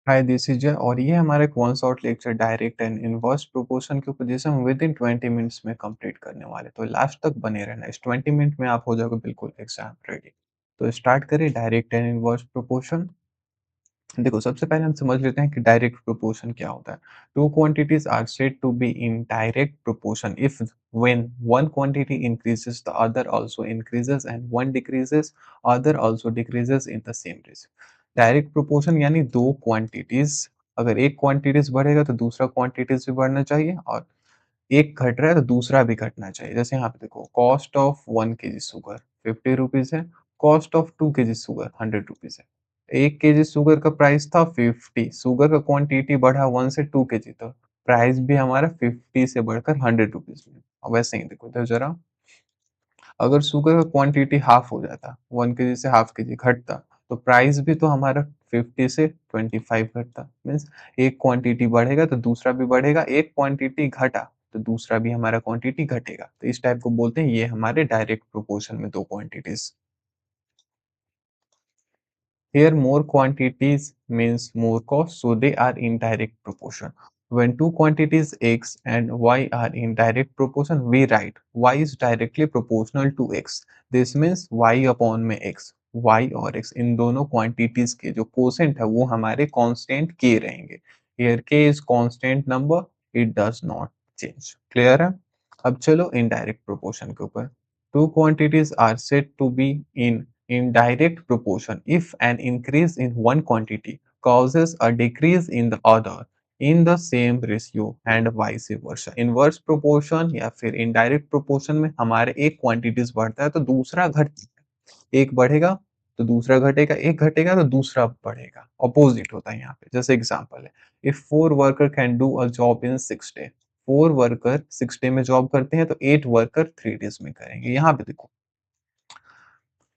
Hi this is जय और ये हमारा एक one shot lecture direct and inverse proportion के ऊपर जिसे हम विद इन 20 मिनट्स में कंप्लीट करने वाले, तो लास्ट तक बने रहना। इस 20 मिनट में आप हो जाओगे बिल्कुल एग्जाम रेडी। तो स्टार्ट करें डायरेक्ट एंड इनवर्स प्रोपोर्शन। देखो, सबसे पहले हम समझ लेते हैं कि डायरेक्ट प्रोपोर्शन क्या होता है। Two quantities are said to be in direct proportion if when one quantity increases the other also increases and one decreases other also decreases in the same ratio. Direct proportion यानी दो quantities, अगर एक quantities बढ़ेगा तो दूसरा quantities भी बढ़ना चाहिए, और एक घट रहा है तो दूसरा भी घटना चाहिए। जैसे यहाँ पे देखो, cost of 1 kg sugar 50 rupees है, cost of 2 kg sugar 100 rupees है। 1 kg शुगर का प्राइस था 50, शुगर का क्वांटिटी बढ़ा 1 से 2 kg, तो प्राइस भी हमारा 50 से बढ़कर 100 रुपीज में। अब वैसे ही देखो इधर जरा, अगर शुगर का क्वांटिटी हाफ हो जाता, 1 kg से हाफ के जी घटता, तो प्राइस भी तो हमारा 50 से 25 घटता। मीन्स एक क्वांटिटी बढ़ेगा तो दूसरा भी बढ़ेगा, एक क्वांटिटी घटा तो दूसरा भी हमारा क्वांटिटी घटेगा। तो इस टाइप को बोलते हैं, ये हमारे डायरेक्ट प्रोपोर्शन में दो quantities. Here more quantities means more cost, so they are in direct proportion. When two quantities x and y are in direct proportion, we write y is directly proportional to x. This means y upon में x, y और x इन दोनों quantities के जो quotient है वो हमारे constant k रहेंगे। Here k is constant number, it does not change. Clear है? अब चलो indirect proportion के ऊपर। Two quantities are said to be in direct proportion if an increase in one quantity causes a decrease in the other in the same ratio and vice versa। Inverse proportion या फिर indirect proportion में हमारे एक quantities बढ़ता है तो दूसरा घटता है, एक बढ़ेगा तो दूसरा घटेगा, एक घटेगा तो दूसरा बढ़ेगा। अपोजिट होता है यहाँ पे। जैसे एग्जांपल है, if 4 worker can do a job in 6 day, 4 worker 6 day में जॉब करते हैं तो 8 वर्कर 3 डेज में करेंगे। यहाँ पे देखो,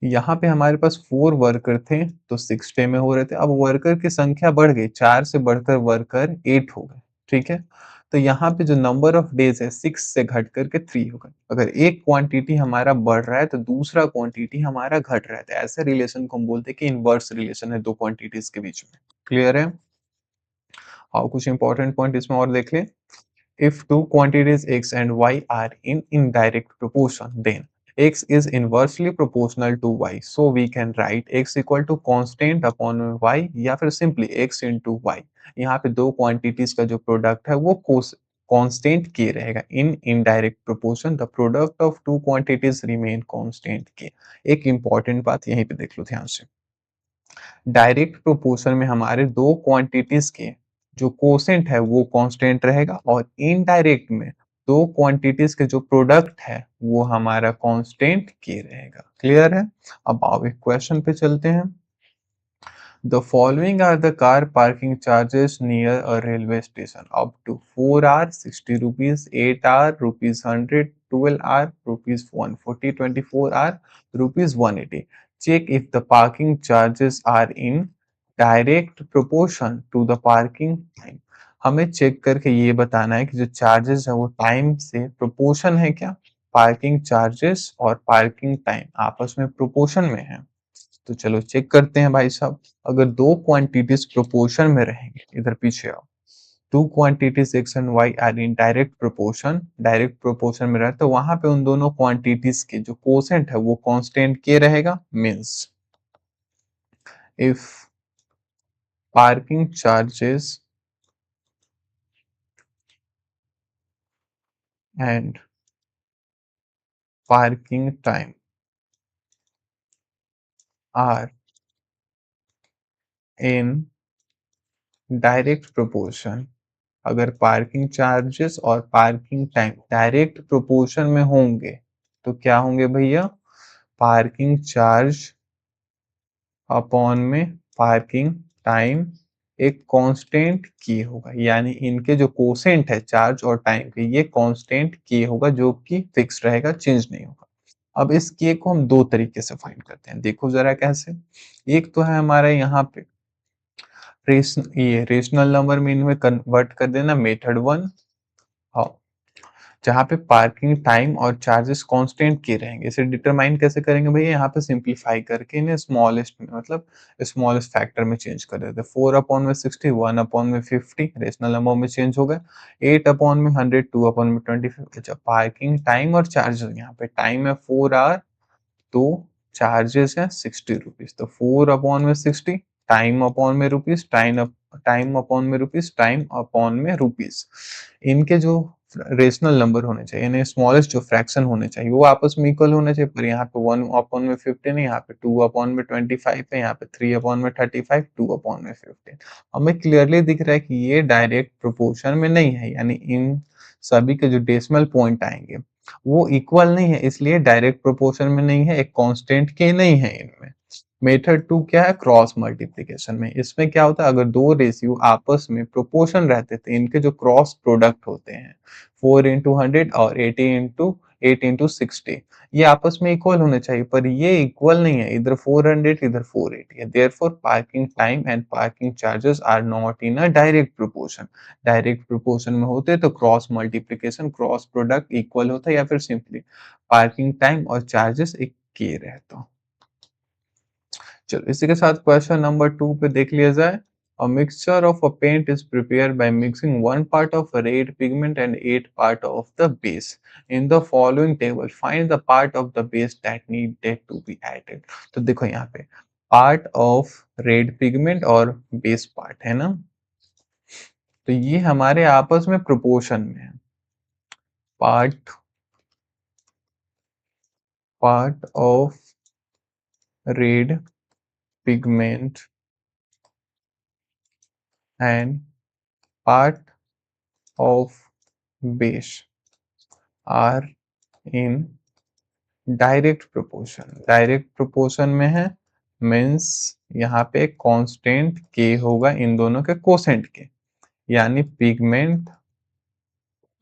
यहाँ पे हमारे पास 4 वर्कर थे तो 6 डे में हो रहे थे। अब वर्कर की संख्या बढ़ गई, 4 से बढ़कर वर्कर 8 हो गए। ठीक है, तो यहाँ पे जो नंबर ऑफ डेज है 6 से घट करके 3 हो गए। अगर एक क्वांटिटी हमारा बढ़ रहा है तो दूसरा क्वांटिटी हमारा घट रहा है, तो ऐसे रिलेशन को हम बोलते हैं कि इनवर्स रिलेशन है दो क्वांटिटीज के बीच में। क्लियर है? और कुछ इंपॉर्टेंट पॉइंट इसमें और देख ले। If two quantities x and y are in indirect proportion, then x is inversely proportional to y. So we can write x equal to constant upon y या फिर simply x into y। यहाँ पे दो quantities का जो product है वो constant k रहेगा। In indirect proportion, the product of two quantities remain constant k। एक important बात यहीं पे देख लो ध्यान से। डायरेक्ट प्रोपोर्शन में हमारे दो क्वांटिटीज के जो कोसेंट है वो कांस्टेंट रहेगा, और इनडायरेक्ट में दो क्वांटिटीज के जो प्रोडक्ट है वो हमारा कांस्टेंट के रहेगा। क्लियर है? अब आओ एक क्वेश्चन पे चलते हैं। The following are the car parking charges near a railway station: up to 4 hours 60 rupees, 8 hour rupees 100, 12 hour rupees 140, 24 hour rupees 180. Check if the parking charges are in direct proportion to the parking time। हमें check करके ये बताना है कि जो charges है वो time से प्रोपोर्शन है क्या। पार्किंग चार्जेस और पार्किंग टाइम आपस में प्रोपोर्शन में है। तो चलो चेक करते हैं भाई साहब। अगर दो क्वांटिटीज प्रोपोर्शन में रहेंगे, इधर पीछे आओ, two quantities X and Y are in direct proportion, direct proportion में रहे तो वहां पे उन दोनों क्वांटिटीज के जो कोसेंट है वो कांस्टेंट के रहेगा। Means if parking charges and parking time are in direct proportion, अगर पार्किंग चार्जेस और पार्किंग टाइम डायरेक्ट प्रोपोर्शन में होंगे तो क्या होंगे भैया, पार्किंग चार्ज अपॉन में पार्किंग टाइम एक कांस्टेंट की होगा। यानी इनके जो कोसेंट है चार्ज और टाइम के, ये कांस्टेंट की होगा जो कि फिक्स रहेगा, चेंज नहीं होगा। अब इस के को हम दो तरीके से फाइंड करते हैं, देखो जरा कैसे। एक तो है हमारा यहाँ पे ये रेशनल नंबर में इनमें कन्वर्ट कर देना, मेथड वन। हाँ, जहाँ पे पार्किंग टाइम और चार्जेस कांस्टेंट के रहेंगे। इसे डिटरमाइन कैसे करेंगे भैया, यहाँ पे सिंप्लीफाई करके इन्हें स्मॉलेस्ट में मतलब स्मॉलेस्ट फैक्टर में चेंज कर देते हैं। 4 अपॉन में 60, 1 अपॉन में 50 रेशनल नंबर में चेंज हो गया, 8 अपॉन में 100, 2 अपॉन में 25। अच्छा, पार्किंग टाइम और चार्जेस, यहाँ पे टाइम है 4 आवर, तो चार्जेस है 60 रुपीज। तो 4 अपॉन में 60, टाइम अपॉन में रुपीज, टाइम अपॉन में रुपीज, टाइम अपॉन में रुपीज। इनके जो रेशनल नंबर होने चाहिए, यानी स्मॉलेस्ट जो फ्रैक्शन होने चाहिए वो आपस में इक्वल होने चाहिए, पर यहाँ पे 1 अपॉन में 15 है, यहाँ पे 2 अपॉन में 25 है, यहाँ पे 3 अपॉन में 35, 2 अपॉन में 15। हमें क्लियरली दिख रहा है कि ये डायरेक्ट प्रोपोर्शन में नहीं है, यानी इन सभी के जो डेसिमल पॉइंट आएंगे वो इक्वल नहीं है, इसलिए डायरेक्ट प्रोपोर्शन में नहीं है, एक कांस्टेंट के नहीं है इनमें। मेथड 2 क्या है, क्रॉस मल्टीप्लिकेशन में। इसमें क्या होता है, अगर दो रेशियो आपस में प्रोपोर्शन रहते थे, इनके जो क्रॉस प्रोडक्ट होते हैं 4 इंटू 100 और 8 इंटू 60, ये आपस में इक्वल होने चाहिए, पर ये इक्वल नहीं है, इधर 400 इधर 480 है। Therefore parking time and parking charges are not in a direct proportion. Direct proportion में होते तो cross multiplication cross product equal होता, या फिर सिंपली पार्किंग टाइम और चार्जेस एक के रहता। चलो इसी के साथ क्वेश्चन नंबर 2 पे देख लिया जाए। A mixture of a paint is prepared by mixing 1 part of a red pigment and 8 part of the base. In the following table, find the part of the base that needed to be added. तो देखो यहाँ पे part of red pigment और base part है ना, तो ये हमारे आपस में प्रोपोर्शन में है। part of red pigment and part of base are in direct proportion. Direct proportion में है मीन्स यहाँ पे कांस्टेंट के होगा इन दोनों के कोसेंट के, यानी pigment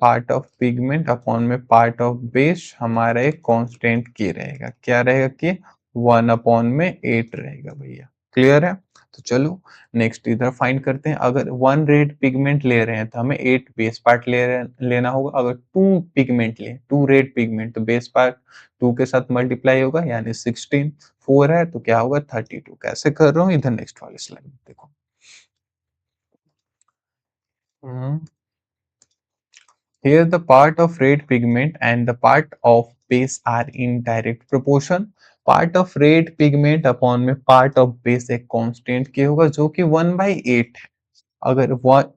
part of pigment upon में पार्ट ऑफ बेस हमारा एक कांस्टेंट के रहेगा। क्या रहेगा कि 1 अपॉन में 8 रहेगा भैया। क्लियर है, तो चलो नेक्स्ट इधर फाइंड करते हैं। अगर 1 रेड पिगमेंट ले रहे हैं तो हमें 8 बेस पार्ट लेना होगा। अगर 2 पिगमेंट ले 2 रेड पिगमेंट तो बेस पार्ट 2 के साथ मल्टीप्लाई होगा, यानी 16। 4 है तो क्या होगा 32। कैसे कर रहा हूँ इधर नेक्स्ट वाले स्लाइड में देखो। Here the part of red pigment and the part of base are in direct proportion. Part of red pigment upon में part of base एक constant के होगा जो कि 1/8 है। अगर वन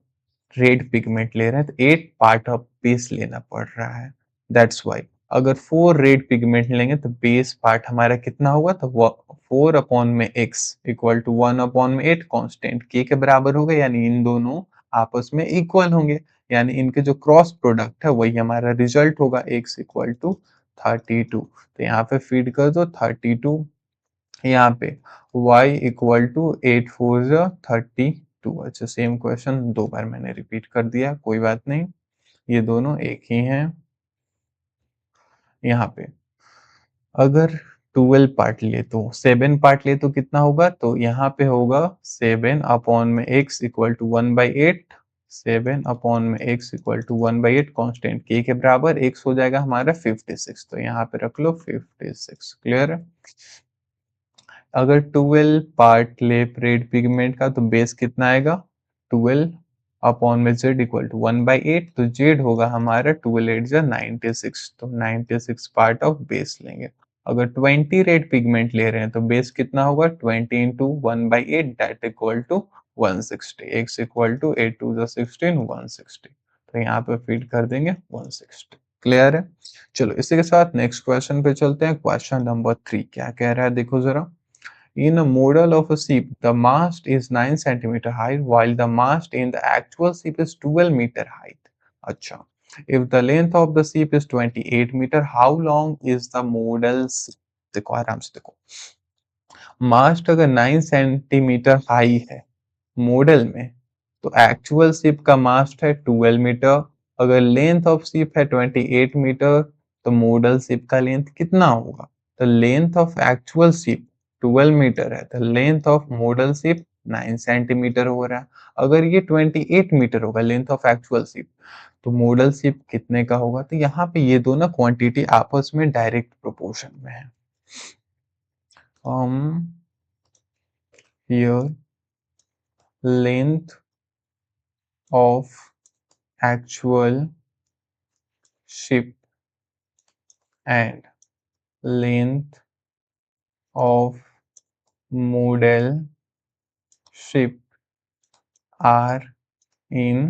रेड पिगमेंट ले रहे हैं तो 8 पार्ट ऑफ बेस लेना पड़ रहा है, दैट्स वाई। अगर 4 रेड पिगमेंट लेंगे तो बेस पार्ट हमारा कितना होगा, तो 4 अपॉन में x इक्वल टू 1 अपॉन में 8 कांस्टेंट k के बराबर होगा, यानी इन दोनों आपस में इक्वल होंगे, यानी इनके जो क्रॉस प्रोडक्ट है वही हमारा रिजल्ट होगा, x इक्वल टू 32। तो यहाँ पे फीड कर दो 32, यहाँ पे y इक्वल टू 8 4 32। अच्छा, सेम क्वेश्चन 2 बार मैंने रिपीट कर दिया, कोई बात नहीं, ये दोनों एक ही हैं। यहाँ पे अगर 12 पार्ट ले तो 7 पार्ट ले तो कितना होगा, तो यहाँ पे होगा 7 अपॉन में x इक्वल टू 1/8, 7 अपॉन में x equal to 1/8 constant k के बराबर, x हो जाएगा हमारा 56। तो यहाँ पे रख लो 56। क्लियर है। अगर 12 पार्ट ले रेड पिगमेंट का तो बेस कितना आएगा, 12 अपॉन में z इक्वल टू 1/8, तो z होगा हमारा 12 8 जा 96, तो 96 पार्ट ऑफ बेस लेंगे। अगर 20 रेड पिगमेंट ले रहे हैं तो बेस कितना होगा, 20 into 1/8 that equal to 160, x equal to 8 2 जा 16 160। तो यहाँ पे फीड कर देंगे 160। क्लियर है। चलो इसी के साथ नेक्स्ट क्वेश्चन पे चलते हैं। क्वेश्चन नंबर 3 क्या कह रहा है देखो जरा। In a model of a ship, the mast is 9 centimeter high, while the mast in the actual ship is 12 meter height. अच्छा, if the length of the ship is 28 meter, how long is the model's? देखो आराम से देखो, मास्ट अगर 9 centimetre high है model में, तो actual ship का मास्ट है 12 मीटर। अगर लेंथ ऑफ शिप है 28 मीटर, तो मॉडल शिप का लेंथ कितना होगा, तो length of actual ship 12 metre है, तो length of model ship 9 centimetre हो रहा है। अगर ये 28 मीटर होगा लेंथ ऑफ एक्चुअल शिप, तो मॉडल शिप कितने का होगा? तो यहाँ पे ये दोनों क्वांटिटी आपस में डायरेक्ट प्रोपोर्शन में है। Here length of actual ship and length of model ship are in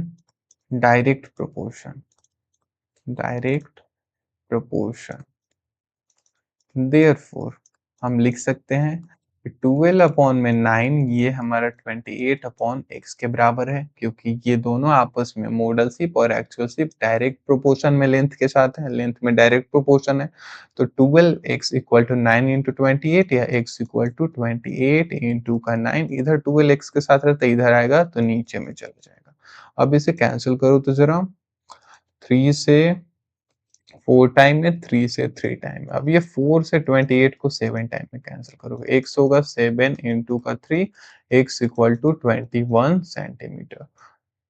direct proportion. Direct proportion. Therefore, हम लिख सकते हैं कि 12/9 ये हमारा 28/x के बराबर है, क्योंकि ये दोनों आपस में मॉडल शिप और एक्चुअल शिप डायरेक्ट प्रोपोर्शन में लेंथ के साथ है, लेंथ में डायरेक्ट प्रोपोर्शन है। तो 12x इक्वल टू 9 इंटू 28 या x इक्वल टू 28 इंटू का 9, इधर 12x के साथ रहता है, इधर आएगा तो नीचे में चला जाएगा। अब इसे कैंसिल करो तो जरा, 3 से 4 टाइम में, 3 से 3 टाइम में। अब ये 4 से 28 को 7 टाइम में कैंसिल करोगे, x होगा 7 इंटू का 3, x equal to 21 centimetre.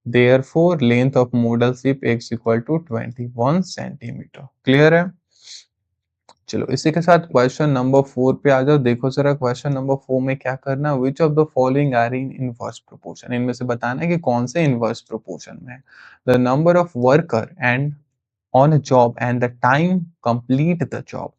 Therefore, length of modal ship x equal to 21 centimetre. Clear है? चलो इसी के साथ क्वेश्चन नंबर 4 पे आ जाओ। देखो जरा क्वेश्चन नंबर 4 में क्या करना, which of the following are in inverse proportion. इनमें से बताना है कि कौन से इनवर्स प्रोपोर्शन में है। The number of worker and on a job and the time complete the job.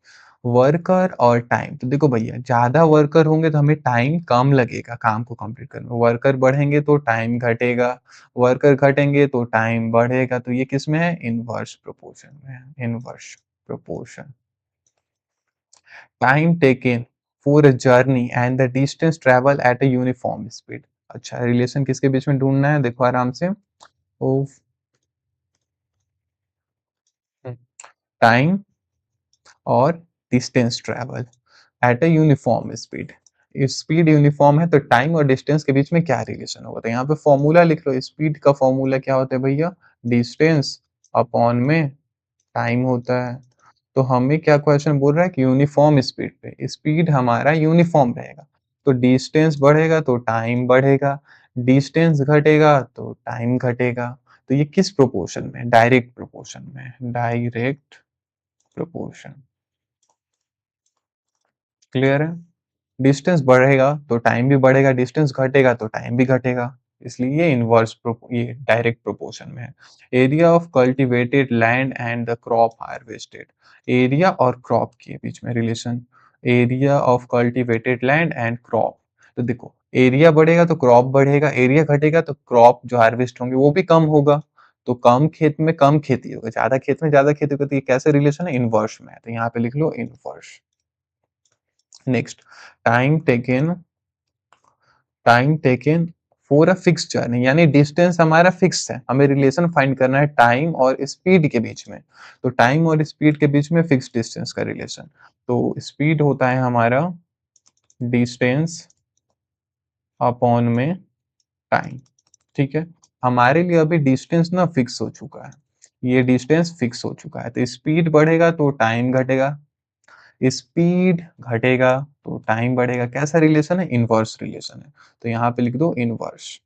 Worker और टाइम, तो देखो भैया ज्यादा वर्कर होंगे तो हमें टाइम कम लगेगा काम को कंप्लीट करने में, वर्कर बढ़ेंगे तो टाइम घटेगा, वर्कर घटेंगे तो टाइम बढ़ेगा। तो ये किस में है? इनवर्स प्रोपोर्शन में है, inverse proportion. Time taken for a journey and the distance travel at a uniform speed. अच्छा, रिलेशन किसके बीच में ढूंढना है, देखो आराम से। टाइम और distance travel at a uniform speed. Speed uniform है तो टाइम और डिस्टेंस के बीच में क्या रिलेशन होगा? तो यहाँ पे फॉर्मूला लिख लो। स्पीड का फॉर्मूला क्या होता है भैया? डिस्टेंस अपॉन में टाइम होता है। तो हमें क्या क्वेश्चन बोल रहा है कि यूनिफॉर्म स्पीड पे स्पीड हमारा यूनिफॉर्म रहेगा, तो डिस्टेंस बढ़ेगा तो टाइम बढ़ेगा, डिस्टेंस घटेगा तो टाइम घटेगा। तो ये किस प्रोपोर्शन में? डायरेक्ट प्रोपोर्शन में, डायरेक्ट प्रोपोर्शन। क्लियर है? डिस्टेंस बढ़ेगा तो टाइम भी बढ़ेगा, डिस्टेंस घटेगा तो टाइम भी घटेगा, इसलिए ये ये डायरेक्ट प्रोपोर्शन में है। Area of cultivated land and the crop harvested. Area और क्रॉप के बीच में relation, area of cultivated land and crop. तो देखो एरिया बढ़ेगा तो क्रॉप बढ़ेगा, एरिया घटेगा तो क्रॉप जो हार्वेस्ट होंगे वो भी कम होगा। तो कम खेत में कम खेती होगा, ज्यादा खेत में ज्यादा खेती होगी। तो ये कैसे रिलेशन है? इनवर्स में है। तो यहाँ पे लिख लो inverse. Next, time taken, time taken for a fix journey, यानी डिस्टेंस हमारा फिक्स है, हमें रिलेशन फाइंड करना है टाइम और स्पीड के बीच में। तो टाइम और स्पीड के बीच में फिक्स डिस्टेंस का रिलेशन, तो स्पीड होता है हमारा डिस्टेंस अपॉन में टाइम। ठीक है, हमारे लिए अभी डिस्टेंस ना फिक्स हो चुका है, ये डिस्टेंस फिक्स हो चुका है। तो स्पीड बढ़ेगा तो टाइम घटेगा, स्पीड घटेगा तो टाइम बढ़ेगा। कैसा रिलेशन है? इनवर्स रिलेशन है। तो यहाँ पे लिख दो inverse.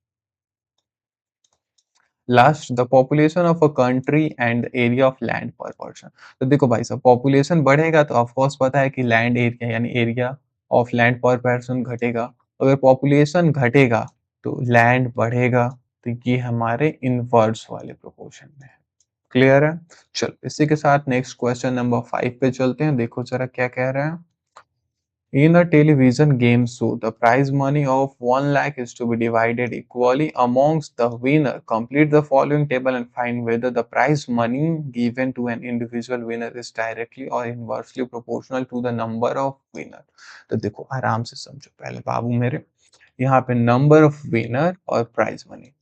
Last, the population of a country and area of land पर पर्सन। तो देखो भाई साहब, पॉपुलेशन बढ़ेगा तो ऑफ कोर्स पता है कि लैंड एरिया यानी एरिया ऑफ लैंड पर पर्सन घटेगा। अगर पॉपुलेशन घटेगा तो लैंड बढ़ेगा। तो ये हमारे इनवर्स वाले प्रोपोर्शन में है। क्लियर है? चलो इसी के साथ नेक्स्ट क्वेश्चन नंबर 5 पे चलते हैं। देखो जरा क्या कह रहे हैं। In a television game show, the prize money of 1 lakh is to be divided equally amongst the winner. Complete the following table and find whether the prize money given to an individual winner is directly or inversely proportional to the number of winner. तो देखो आराम से समझो पहले बाबू मेरे, यहाँ पे number of winner और प्राइज मनी,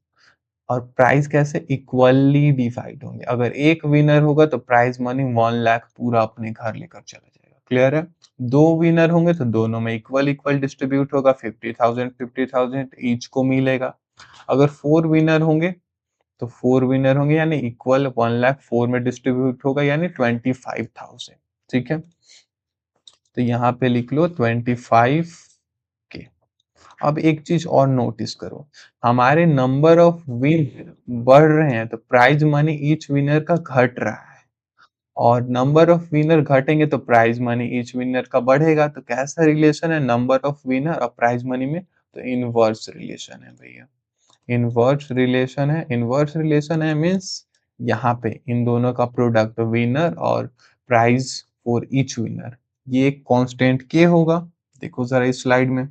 और प्राइस कैसे इक्वली डिवाइड होंगे। अगर एक विनर होगा तो प्राइज मनी 1 लाख पूरा अपने घर लेकर चला जाएगा। क्लियर है? दो विनर होंगे तो दोनों में इक्वल इक्वल डिस्ट्रीब्यूट होगा, 50,000 ईच को मिलेगा। अगर 4 विनर होंगे तो 4 विनर होंगे यानी इक्वल 1 लाख 4 में डिस्ट्रीब्यूट होगा, यानी 25,000। ठीक है, तो यहाँ पे लिख लो 25 के। अब एक चीज़ और नोटिस करो, हमारे नंबर ऑफ विन बढ़ रहे हैं तो प्राइज़ मनी ईच विनर का घट रहा है और नंबर ऑफ विनर घटेंगे तो प्राइज़ मनी ईच विनर का बढ़ेगा। तो कैसा रिलेशन है नंबर ऑफ विनर और प्राइज़ मनी में? तो इनवर्स रिलेशन है भैया। इनवर्स रिलेशन है मीन्स यहाँ पे इन दोनों का प्रोडक्ट विनर और प्राइज़ फॉर ईच विनर ये एक कांस्टेंट के होगा। देखो ज़रा इस स्लाइड में।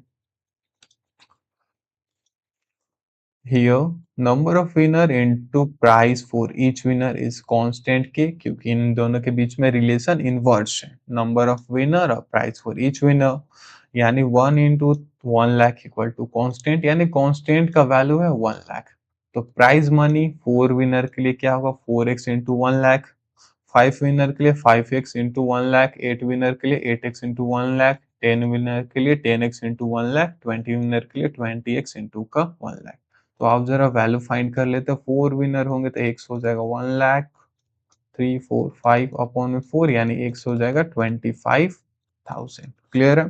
Here, number of winner into price for each winner is constant k क्योंकि इन दोनों के बीच में रिलेशन इनवर्स है नंबर ऑफ विनर और प्राइस फॉर ईच विनर यानी 1 into 1 lakh equal to constant यानी कांस्टेंट का वैल्यू है 1 लाख। तो प्राइज मनी 4 विनर के लिए क्या होगा 4x इंटू 1 लाख, 5 विनर के लिए 5x इंटू 1 लाख, 8 विनर के लिए 8x इंटू 1 लाख, 10 विनर के लिए 10x इंटू 1 लाख, 20 विनर के लिए 20x इंटू का 1 लाख। तो आप जरा वैल्यू फाइंड कर लेते हो 4 विनर होंगे तो x हो जाएगा 1 लाख 345 अपॉन में 4 यानी x हो जाएगा 25,000। क्लियर है।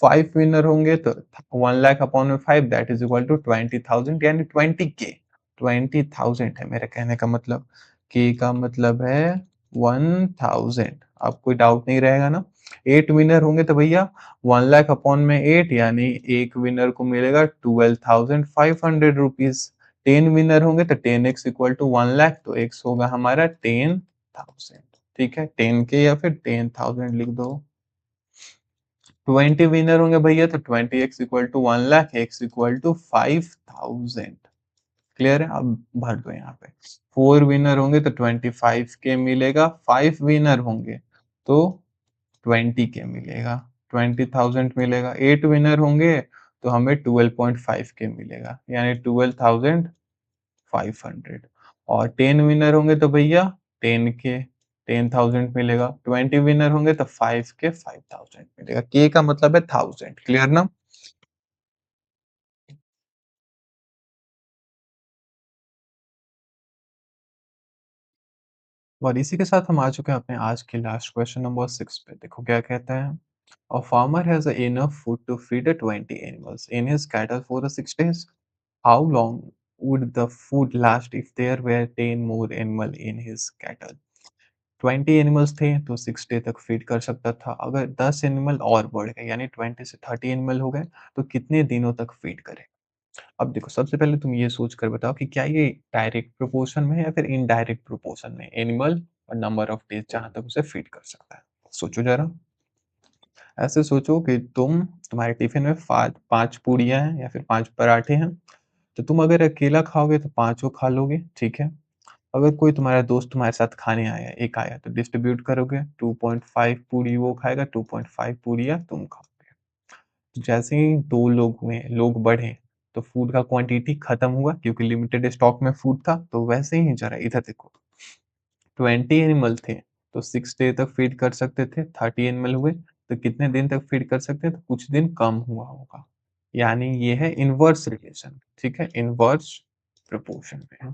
5 विनर होंगे तो 1 लाख अपॉन में 5 दैट इज इक्वल टू 20,000 यानी 20k। 20,000 है मेरे कहने का मतलब k का मतलब है 1000। अब कोई डाउट नहीं रहेगा ना। 8 विनर होंगे तो भैया 1 लाख अपॉन में 8 यानी एक विनर को मिलेगा 12,500 रुपीज। 10 विनर होंगे तो 10x इक्वल टू 1 लाख तो x होगा हमारा 10,000। ठीक है 10k या फिर 10,000 लिख दो। 20 विनर होंगे भैया तो 20x equal to 1 lakh x equal to 5,000। Clear है। अब भर दो यहाँ पे। 4 विनर होंगे तो 25k मिलेगा। 5 विनर होंगे तो 20k मिलेगा। 20,000 मिलेगा। 8 विनर होंगे तो हमें 12.5k मिलेगा यानी 12,500। और 10 विनर होंगे तो भैया 10k 10,000 मिलेगा। 20 विनर होंगे तो 5k 5,000 मिलेगा। k का मतलब है 1000। क्लियर ना। और इसी के साथ हम आ चुके हैं अपने आज के लास्ट क्वेश्चन नंबर 6 पे। देखो क्या कहता है। A farmer has enough food to feed 20 animals in his cattle for 6 days. How long would the food last if there were 10 more animal in his cattle? 20 animals थे तो 6 day तक feed कर सकता था। अगर 10 एनिमल और बढ़ गए यानी 20 से 30 एनिमल हो गए तो कितने दिनों तक फीड करे? अब देखो सबसे पहले तुम ये सोच कर बताओ कि क्या ये डायरेक्ट प्रोपोर्शन में है या फिर इनडायरेक्ट प्रोपोर्शन में एनिमल और नंबर ऑफ डेज जहां तक उसे फीड कर सकता है। सोचो जरा। ऐसे सोचो कि तुम्हारे टिफिन में 5 पूड़ियाँ हैं या फिर 5 पराठे हैं, तो तुम अगर अकेला खाओगे तो पाँचों खा लोगे, ठीक है? अगर कोई तुम्हारा दोस्त तुम्हारे साथ खाने आया, एक आया तो डिस्ट्रीब्यूट करोगे, 2.5 पूड़ी वो खाएगा, 2.5 पूड़ियाँ तुम खाओगे। तो जैसे ही 2 लोग हुए, लोग बढ़े, तो फूड का क्वांटिटी खत्म हुआ क्योंकि लिमिटेड स्टॉक में फूड था, तो वैसे ही जरा इधर देखो। 20 एनिमल थे तो 6 डे तक फीड कर सकते थे। 30 एनिमल हुए तो कितने दिन तक फीड कर सकते हैं? तो कुछ दिन कम हुआ होगा। यानी ये है इनवर्स रिलेशन। ठीक है इनवर्स प्रोपोर्शन में है।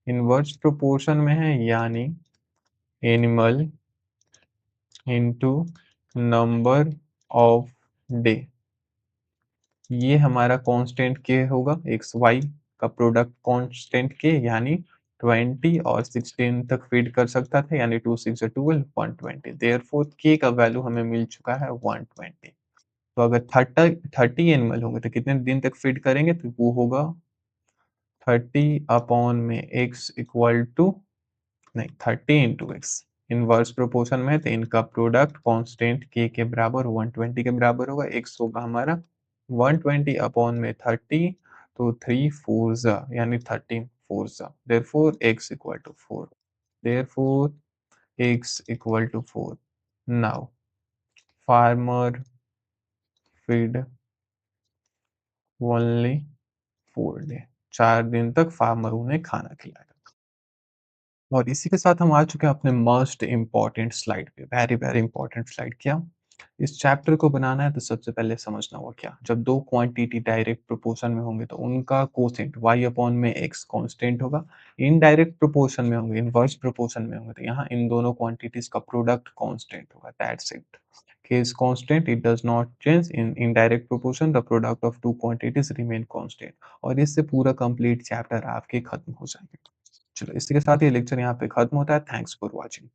इनवर्स प्रोपोर्शन में है यानी animal into number of day. ये हमारा कांस्टेंट के होगा एक्स वाई का प्रोडक्ट कांस्टेंट के यानी 20 और 16 तक फीड कर सकता था यानी 2 6 12 120। देयरफॉर के का वैल्यू हमें मिल चुका है 120। तो अगर 30 एनिमल होंगे तो कितने दिन तक फीड करेंगे? तो वो होगा 30 अपॉन में एक्स इक्वल टू नहीं 30 इंटू एक्स। इनवर्स प्रोपोर्शन में है तो इनका प्रोडक्ट कांस्टेंट के बराबर 120 के बराबर होगा। एक्स होगा हमारा 120 अपॉन में 30 तो 3 फोर यानी 13 four therefore X equal to 4। Therefore X equal to 4। Now farmer feed only 4 day. 4 दिन तक फार्मर उन्हें खाना खिलाएगा। और इसी के साथ हम आ चुके हैं अपने मोस्ट इम्पोर्टेंट स्लाइड पे। Very very important slide. क्या? इस चैप्टर को बनाना है तो सबसे पहले समझना होगा क्या? जब 2 क्वांटिटी डायरेक्ट प्रोपोर्शन में होंगे तो उनका कोसेंट y अपॉन में x कांस्टेंट होगा। इनडायरेक्ट प्रोपोर्शन में होंगे, इनवर्स प्रोपोर्शन में होंगे तो यहाँ इन दोनों क्वांटिटीज़ का प्रोडक्ट कांस्टेंट होगा, that's it. K is constant, it does not change in indirect proportion, the product of two quantities remain constant। और इससे पूरा कंप्लीट चैप्टर आपके खत्म हो जाएंगे। चलो इसी के साथ ये लेक्चर यहाँ पे खत्म होता है। Thanks for watching.